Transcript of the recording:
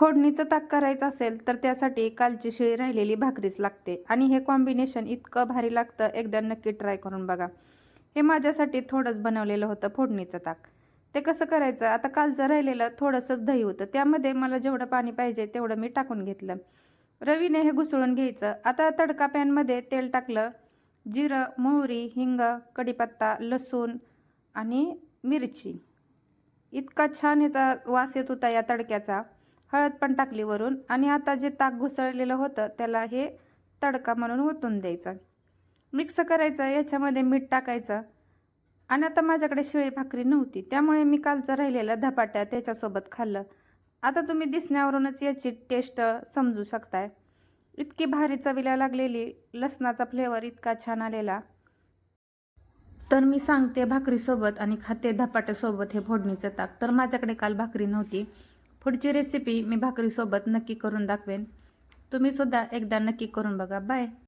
फोडणीचं ताक करायचं असेल तर त्यासाठी कालची शिळी राहिलेली भाकरीच लागते आणि हे कॉम्बिनेशन इतकं भारी लागतं, एकदा नक्की ट्राय करून बघा। हे माझ्यासाठी थोडंच बनवलेलं होतं फोडणीचं ताक। ते कसं करायचं, आता कालचं राहिलेलं थोडंसंच दही होतं, त्यामध्ये मला जेवढं पाणी पाहिजे तेवढं मी टाकून घेतलं। रवीने हे घुसळून घ्यायचं। आता तडका पॅनमध्ये तेल टाकलं, जिरं, मोहरी, हिंग, कढीपत्ता, लसूण आणि मिरची। इतका छान याचा वास येत होता या तडक्याचा। हळद पण टाकली वरून आणि आता जे ताक घुसळलेलं होतं त्याला हे तडका म्हणून ओतून द्यायचा। मिक्स करायचं, याच्यामध्ये मीठ टाकायचं आणि आता माझ्याकडे शिळी भाकरी नव्हती, त्यामुळे मी कालचं राहिलेलं धपाट्या त्याच्यासोबत खाल्लं। आता तुम्ही दिसण्यावरूनच याची टेस्ट समजू शकताय। इतकी भारी चवीला लागलेली, लसणाचा फ्लेवर इतका छान आलेला। तर मी सांगते भाकरीसोबत आणि खाते धपाट्यासोबत हे फोडणीचं ताक। तर माझ्याकडे काल भाकरी नव्हती। पुढची रेसिपी मी भाकरीसोबत नक्की करून दाखवेन। तुम्ही सुद्धा एकदा नक्की करून बघा। बाय।